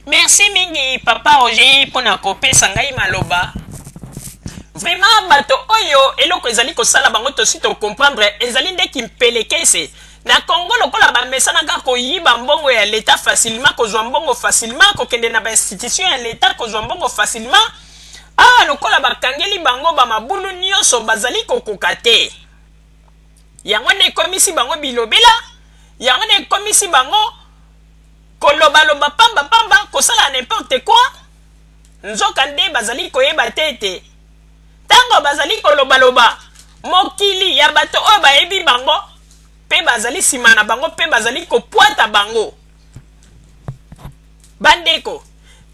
Merci mingi papa Roger pour na kopesa ngai maloba. Vraiment bato oyo eloko ezali ko sala bango to sito comprendre ezali nde kimpelekese. Na Congo lokola ba mesana ka ko yiba mbongo ya l'état facilement ko zwa mbongo facilement ko kende na ba institution ya l'état ko zwa mbongo facilement. Ah lokola ba kangeli bango ba mabulu nyonso bazali ko kokate. Yango ne komisi bango bilobela, yango ne komisi bango koloba loba pamba pamba kosala n'importe quoi. Nzoka nde bazali koyeba tete. Tango bazali koloba loba mokili ya bato oyo bayebi bango pe bazali sima na bango pe bazali kopwata bango. Bandeko,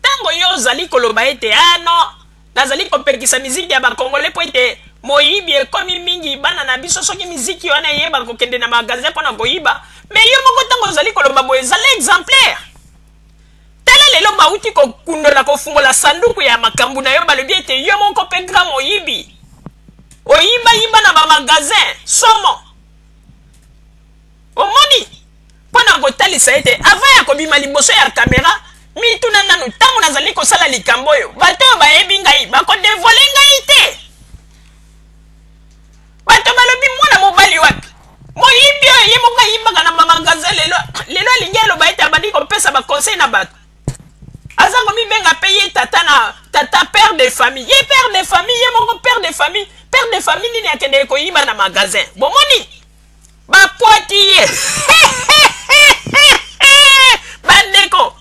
tango yo ozali koloba ete no nazali kopekisa miziki ya bakongole po ete moyibi ekomi mingi bana na biso soki miziki wana yeba kokende na magasin mpona koyiba, me yo moko tango ozali koloba boye ezali exemplaire. Tala lelo bauti kokundola kofungola sanduku ya makambu na yo balobi ete yo moko pe grand moyibi oyiba yiba na ba magasin somo. Omoni mpona kotalisa ete avant ya kobima liboso ya kamera mituna nanu tango nazali kosala likambo oyo bato oyo bayebi ngai bakodevole ngai te. Bato balobi mwana mobali wapi moyibi oyo ye moko ayibaka na bamagasin lelo alingi aloba ete abandi kopesa baconseil na bato. Aza komibenga pe ye tata père de famille. Ye père de famille, ye moko père de famille. Père de famille nini akende koyiba na magasin. Bomoni bapoati ye. Bandeko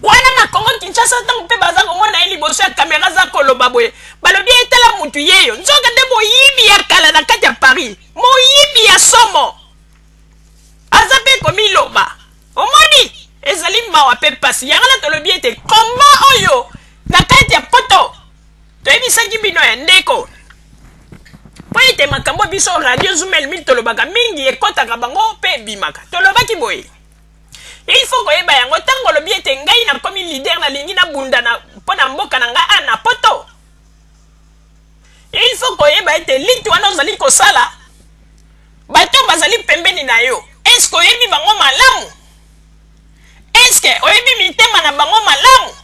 wana na Congo Kinshasa tango pe baza komona ye liboso ya kamera za koloba boye balobi etala mutu yeyo nzoka nde moyibi ya kala na kati ya Paris, moyibi ya somo aza pe komiloba. Omoni ezali mawa pe pasi yangana tolobi ete komba oyo na kati ya poto toyebisaki bino ya ndeko po ete makambo biso radio Zoomel mili tolobaka mingi ekotaka bango pe ebimaka tolobaki boye. Il faut koyeba yango tango lobi ete ngai na komi leader na lingi na bunda na mpona mboka na nga na poto. Il faut koyeba ete litu wana ozali kosala bato bazali pembeni na yo. Est-ce oyebi bango malamu? Est-ce oyebi mitema na bango malamu?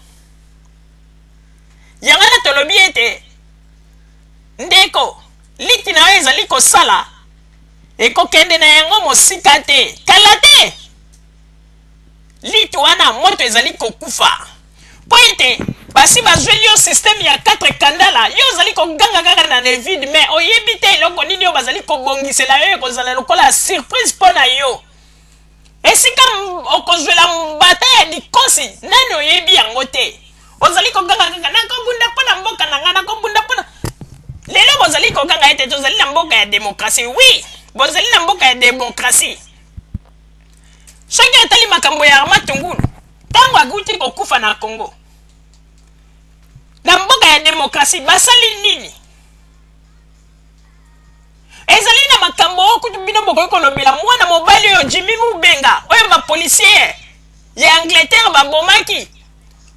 Yango na tolobi ete ndeko liti na yo ezali kosala ekokende na yango mosika te kala te. Litu wana moto ezali kokufa po ete basi bazweli yo systeme ya 4 kandala yo ozali koganga kaka na nevide me oyebi te eloko nini yo bazali kobongisela yo ekozala lokola surprise mpo na yo. Esika okozwela mbata ya dikosi nani oyebi yango te. Ozali koganga kaka nakobunda mpona mboka na nga nakobunda mpona lelo bozali koganga ete tozali na mboka ya demokrasi. Oui bozali na mboka ya demokrasi. Soki atali makambo ya Matungulu tango akuti kokufa na Congo na mboka ya demokrasi basali nini? Ezali na makambo okuti bino bokoki kolobela mwana mobali oyo Jimmy Mubenga oyo bapolisier ya Angleterre babomaki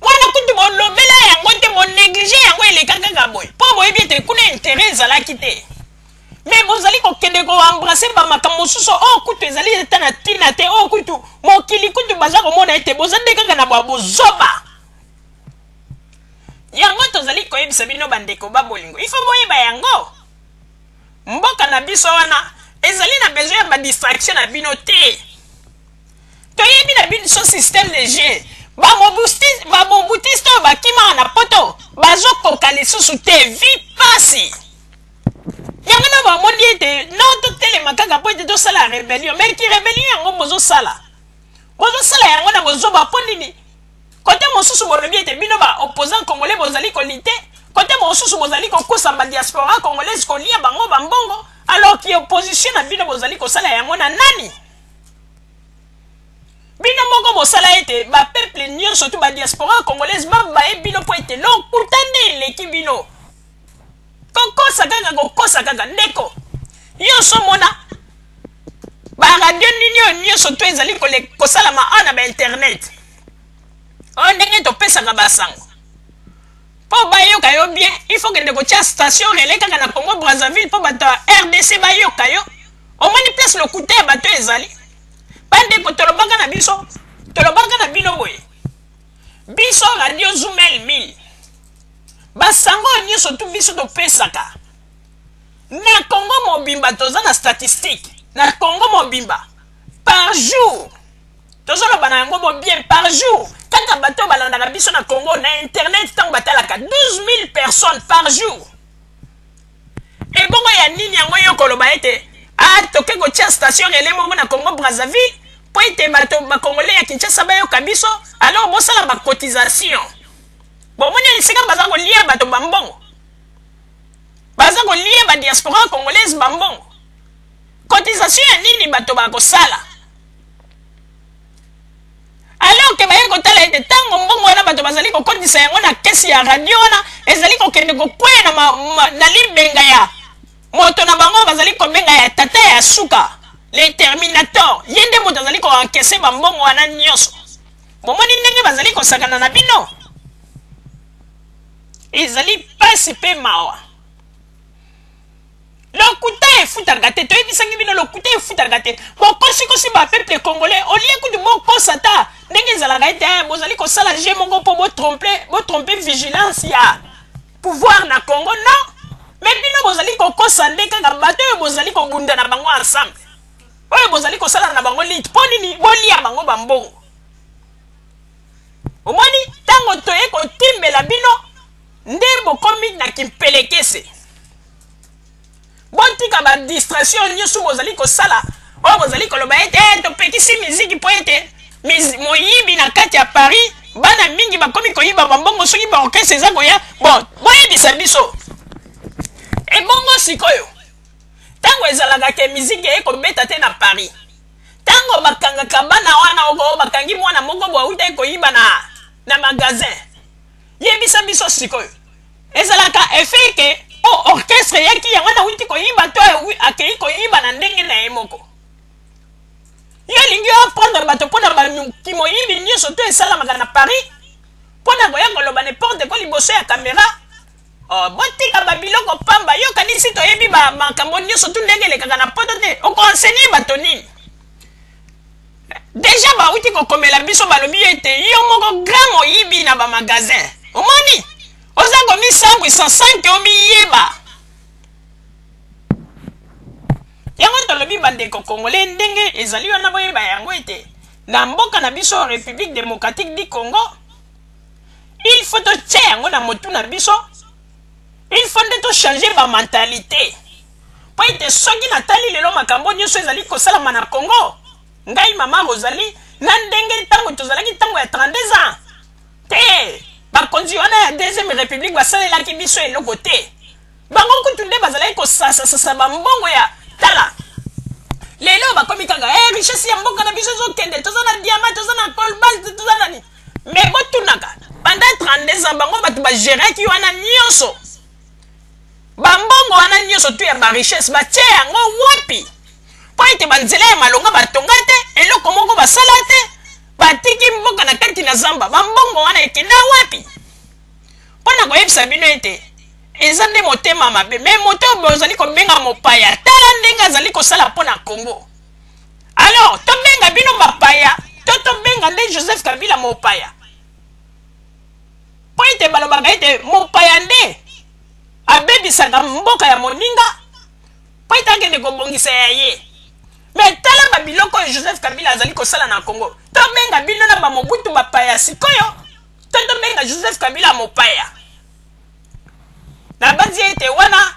mwana kutu bolobela yango te bonéglige yango elekaka kaka boye mpo boyebi ete kuna intérêt ezalaki te. Mais bozali kokende ko embrasser ba makambo mosusu o kutu ezali eta na tina te o kutu mokili kutu baza komona ete bozande kaka na bozoba. Yango tozali koyebisa bino bandeko babolingo il faut boyeba yango mboka na biso wana ezali na besoin ya ba distraction na bino te. Toyebi na biso système de jeu ba mobutiste bakima na poto bazo koka lisusu te vi pasi. Yango na bamoni ete non totelema kaka po ete tosala rébellion mais ki rébellion yango bozosala yango na bozoba mpo nini kote mosusu bolobi ete bino ba opposant congolais bozali kolite kote mosusu bozali kokosa ba diaspora congolaise kolia bango bambongo alors ki opposition na bino bozali kosala yango na nani? Bino moko bosala ete ba peuple nyonso surtout ba diaspora congolaise babaye bino po ete lokutande eleki bino kokosa kaka ndeko yo somona ba radio nini nyonso to ezali kosalama ana ba internet o ndenge topesaka basango po bayoka yo bien il faut que ndeko tia station relais kaka na Congo Brazzaville po bato RDC bayoka yo omoni place lokuta ya bato ezali bandeko tolobaka na biso tolobaka na bino boye biso radio Zoomel 1000 basango nyonso tu biso topesaka na Congo mobimba toza na statistique na Congo mobimba par jour tozolo bana yango bien par jour kaka bato balandaka biso na Congo na internet tango batalaka 12 000 personnes par jour et bongo ya nini yango yo koloba ete toke kotia station relais moko na Congo Brazzaville po ete bato bakongolais ya Kinshasa bayoka biso alors bosala bacotisation bomoni esika baza kolia bato bambongo baza kolia ba diaspora congolaise bambongo cotisation ya nini bato bakosala alors que baye kotala ete tango mbongo wana bato bazali kokotisa yango na kesi ya radio wana ezali kokende kokwea na libenga ya moto na bango bazali kobenga ya tata ya suka l'exterminateur yende moto azali koankese bambongo wana nyonso bomoni ndenge bazali kosakana na bino ezali pasi pe mawa lokuta efutaka te toyebisaki bino lokuta efutaka te bokosikosi bapeuple congolais olie kutu bokosa ta ndenge ezalaka ete bozali kosala je moko mpo botrompe vigilance ya pouvoir na Congo non mais bino bozali kokosa nde kaka bato oyo bozali kobunda na bango ensemble oyo bozali kosala na bango lit mpo nini bolia bango bambongo omoni ntango toye kotimbela bino nde bokomi na kimpelekese botika badistraction nyonso bozali kosala oyo bozali koloba ete topekisi miziki mpo ete moyibi na kati ya Paris bana mingi bakomi koyiba bambongo soki baorkestre eza koya bon boyebisa biso ebongo sikoyo tango ezalaka ke miziki ekobeta te na Paris tango bakangaka bana wana oko bakangi mwana moko bwauta ekoyiba na magasin yebisa biso sikoyo ezalaka effet ke orchestre yaki yango na wuti koyiba to akei koyiba na ndenge na ye moko yo lingi aprendre bato mpona bakimoyibi nyonso to esalamaka na Paris mpona koya koloba n'importe quoi liboso ya kamera botika babiloko pamba yo kanisi toyebi makambo nyonso tu ndenge elekaka na poto te okoenseigner bato nini deja bauti kokomela biso balobi ete yo moko grand moyibi na bamagasin omoni oza komisambwisa sanke omiyeba yango tolobi bandeko congolais ndenge ezali wana boyeba yango ete na mboka na biso République démocratique du Congo il faut totia yango na motu na biso il faut nde tochanger bamentalité po ete soki natali lelo makambo nyonso ezali kosalama na Congo ngai mama Rosalie na ndenge ntango tozalaki ntango ya 32 ans te bakonzi wana ya deuxième république basalelaki biso eloko te bango kutu nde bazalaki kosasasasa bambongo ya tala lelo bakomi kaka richesse ya mboka na biso ezokende toza na diamant toza na colbalt toza nani mais botunaka pendant 32 ans bango bato bagéraki wana nyonso bambongo wana nyonso tu ya barichesse batie yango wapi po ete banzela ya malonga batonga te eloko moko basala te batiki mboka na kati na zamba bambongo wana ekenda wapi mpona koyebisa bino ete eza nde motema mabe me moto bozali kobenga mopaya tala ndenge azali kosala mpona Congo alors tobenga bino bapaya to tobenga nde Joseph Kabila mopaya po ete balobaka ete mopaya nde abebisaka mboka ya moninga po ete akende kobongisa ya ye me tala babiloko oyo Joseph Kabila azali kosala na Congo tobenga bino na bamobutu bapaya sikoyo to tobenga Joseph Kabila mopaya na banzi ete wana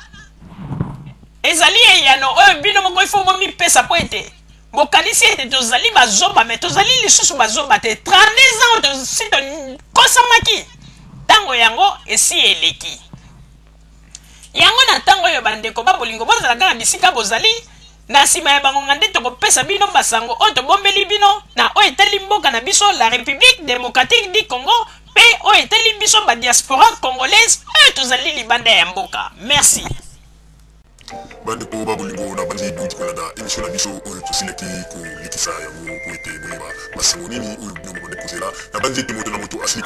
ezali eyano oyo bino moko ifo bomipesa po ete bokanisi ete tozali bazoba me tozali lisusu bazoba te 32 ans tosi tokosamaki ntango yango esi eleki yango na ntango oyo bandeko babolingo bozala kaka bisika bozali na nsima ya bangonga nde tokopesa bino basango oyo tobombeli bino na oyo etali mboka na biso la République démocratique du Congo mpe oyo etali biso badiaspora congolaise oyo tozali libanda ya mboka merci bandeko babolingo na bandi duti kolanda émission na biso oyo tosilaki kolekisa yango po ete boyeba basango nini oyo bino badekozela na bandi ete moto na moto asili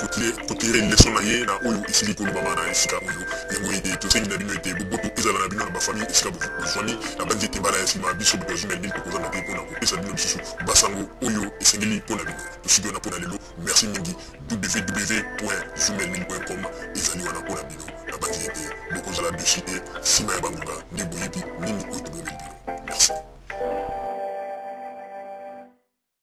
kotire leson na ye na oyo esili kolobama na esika oyo yango ete tosengi na bino ete boboto ezala kozala na bino na bafamille esika bozwani na banzete mbala ya nsima biso bokazumel nini tokozala te mpona kopesa bino lisusu basango oyo esengeli mpona bino tosiki wana mpona lelo merci mingi www.zumelnini.com ezali wana mpona bino na banzete bokozala dossier te nsima ya bangonga nde boyebi nini oyo tobomeli bino